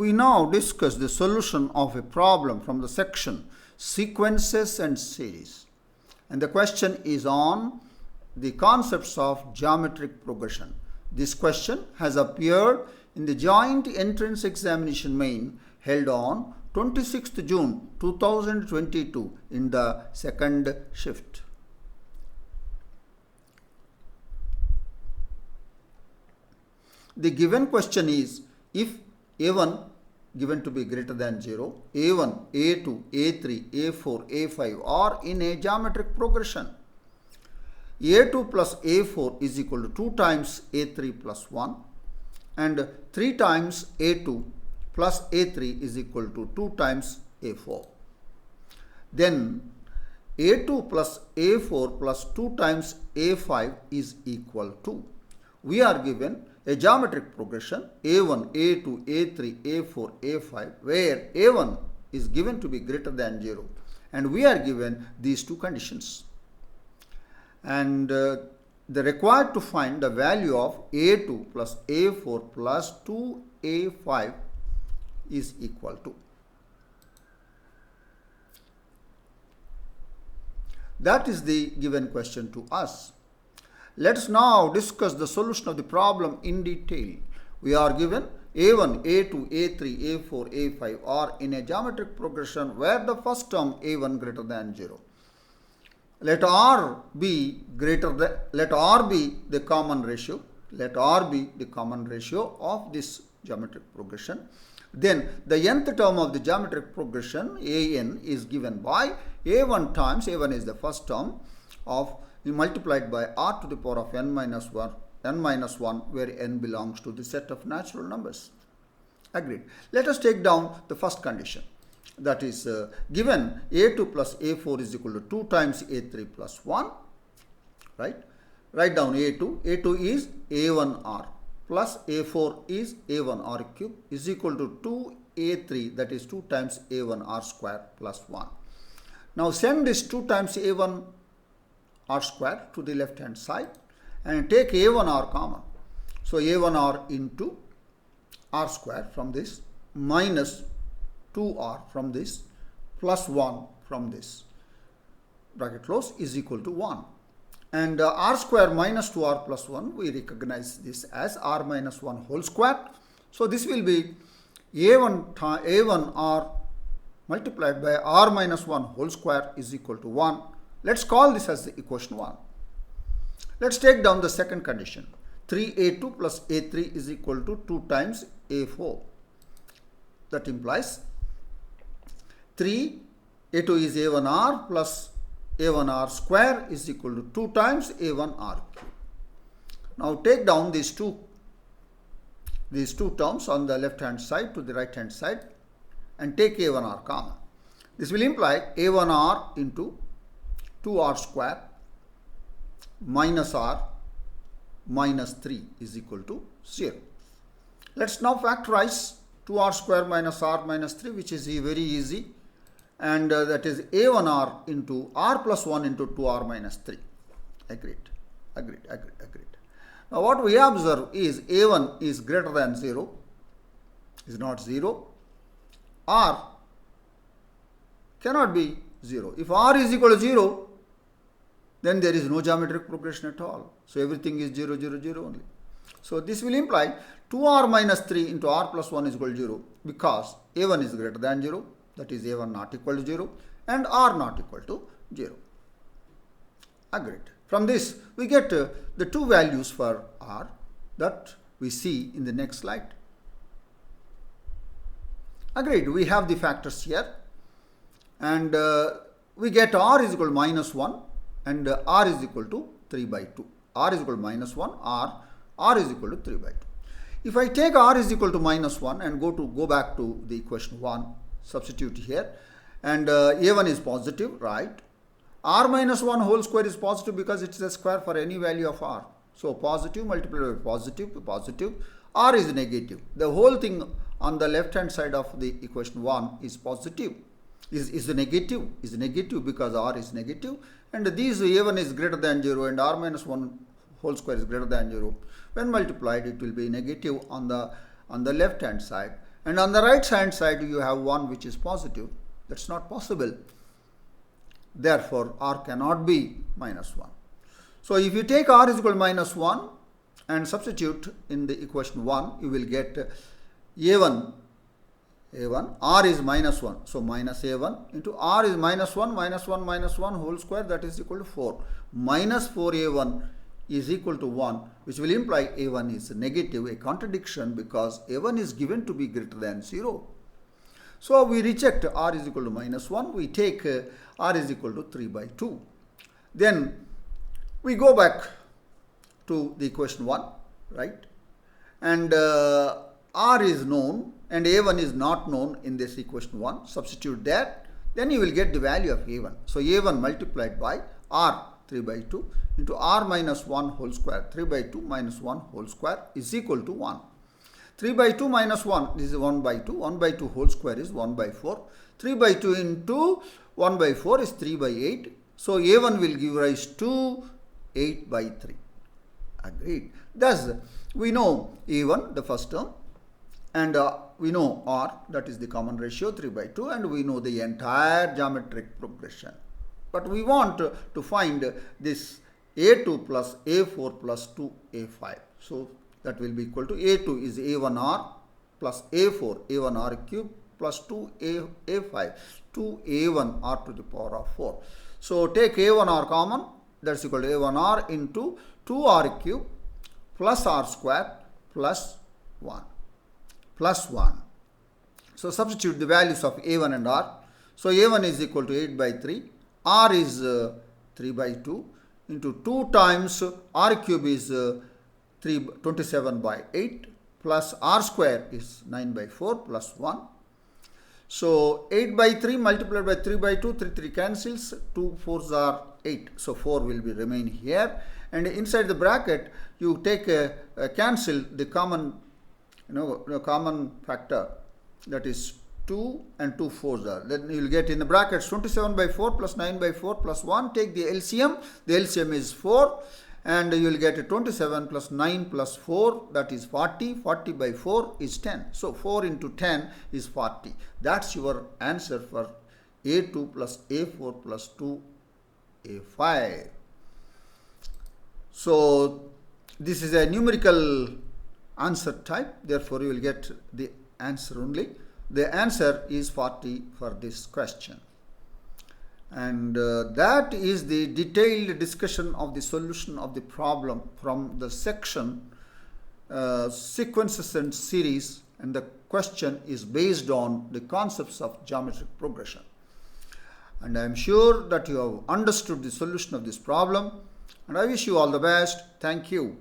we now discuss the solution of a problem from the section Sequences and Series. And the question is on the concepts of geometric progression. This question has appeared in the joint entrance examination main held on 26th June 2022 in the second shift. The given question is, if A1 given to be greater than 0, A1, A2, A3, A4, A5 are in a geometric progression. A2 plus A4 is equal to 2 times A3 plus 1 and 3 times A2 plus A3 is equal to 2 times A4. Then A2 plus A4 plus 2 times A5 is equal to, we are given a geometric progression A1, A2, A3, A4, A5 where A1 is given to be greater than 0 and we are given these two conditions. And the required to find the value of A2 plus A4 plus 2A5 is equal to. That is the given question to us. Let us now discuss the solution of the problem in detail. We are given A1, A2, A3, A4, A5 are in a geometric progression where the first term A1 greater than 0. Let R be the common ratio. Let R be the common ratio of this geometric progression. Then the nth term of the geometric progression An is given by A1 times, A1 is the first term, of multiplied by R to the power of n minus 1 where n belongs to the set of natural numbers. Agreed. Let us take down the first condition. That is given A2 plus A4 is equal to 2 times A3 plus 1. Right? Write down A2. A2 is A1R plus A4 is A1R cube is equal to 2A3, that is 2 times A1R square plus 1. Now send this 2 times A1R square to the left hand side and take A1R common. So A1R into R square from this minus 2R from this plus 1 from this, bracket close, is equal to 1. And R square minus 2R plus 1, we recognize this as R minus 1 whole square. So this will be A1R multiplied by R minus 1 whole square is equal to 1. Let's call this as the equation 1. Let's take down the second condition. 3A2 plus A3 is equal to 2 times A4. That implies 3A2 is A1R plus A1R square is equal to 2 times A1R cube. Now take down these two terms on the left hand side to the right hand side and take A1R common. This will imply A1R into 2R square minus R minus 3 is equal to 0. Let's now factorize 2R square minus R minus 3, which is very easy, and that is A1R into R plus 1 into 2R minus 3. Agreed. Now what we observe is A1 is greater than 0, is not 0. R cannot be 0. If R is equal to 0, then there is no geometric progression at all. So everything is 0, 0, 0 only. So this will imply 2R minus 3 into R plus 1 is equal to 0 because A1 is greater than 0, that is A1 not equal to 0 and R not equal to 0. Agreed. From this we get the two values for R that we see in the next slide. Agreed. We have the factors here and we get R is equal to minus 1 and R is equal to 3 by 2. R is equal to minus 1, R is equal to 3 by 2. If I take R is equal to minus 1 and go back to the equation 1, substitute here, and A1 is positive, right? R minus 1 whole square is positive because it is a square for any value of R. So positive multiplied by positive, R is negative. The whole thing on the left hand side of the equation 1 is positive, is negative because R is negative, and these A1 is greater than 0 and R minus 1 whole square is greater than 0. When multiplied, it will be negative on the left hand side, and on the right hand side you have 1 which is positive. That's not possible. Therefore, r cannot be minus 1. So, if you take r is equal to minus 1 and substitute in the equation 1, you will get a1, r is minus 1. So, minus a1 into r is minus 1 whole square, that is equal to 4. Minus 4a1 is equal to 1, which will imply a1 is negative, a contradiction, because a1 is given to be greater than 0. So, we reject r is equal to minus 1, we take r is equal to 3 by 2. Then we go back to the equation 1, right? And r is known and a1 is not known in this equation 1. Substitute that, then you will get the value of a1. So, a1 multiplied by r 3 by 2 into r minus 1 whole square, 3 by 2 minus 1 whole square is equal to 1. 3 by 2 minus 1, this is 1 by 2. 1 by 2 whole square is 1 by 4. 3 by 2 into 1 by 4 is 3 by 8. So, a1 will give rise to 8 by 3. Agreed. Thus, we know a1, the first term, and we know r, that is the common ratio, 3 by 2, and we know the entire geometric progression. But we want to find this a2 plus a4 plus 2a5. So, that will be equal to a2 is a1r plus a4 a1r cube plus 2a5 2a1r to the power of 4. So, take a1r common, that is equal to a1r into 2r cube plus r square plus 1 plus 1. So, substitute the values of a1 and r. So, a1 is equal to 8 by 3, r is 3 by 2 into 2 times r cube is 27 by 8 plus r square is 9 by 4 plus 1. So, 8 by 3 multiplied by 3 by 2, 3 cancels, 2 4s are 8. So, 4 will be remain here, and inside the bracket you take cancel the common, common factor, that is 2 and 2 4s are. Then you will get in the brackets 27 by 4 plus 9 by 4 plus 1. Take the LCM. The LCM is 4. And you will get 27 plus 9 plus 4, that is 40. 40 by 4 is 10. So, 4 into 10 is 40. That's your answer for a2 plus a4 plus 2a5. So, this is a numerical answer type. Therefore, you will get the answer only. The answer is 40 for this question. And that is the detailed discussion of the solution of the problem from the section sequences and series, and the question is based on the concepts of geometric progression. And I am sure that you have understood the solution of this problem, and I wish you all the best. Thank you.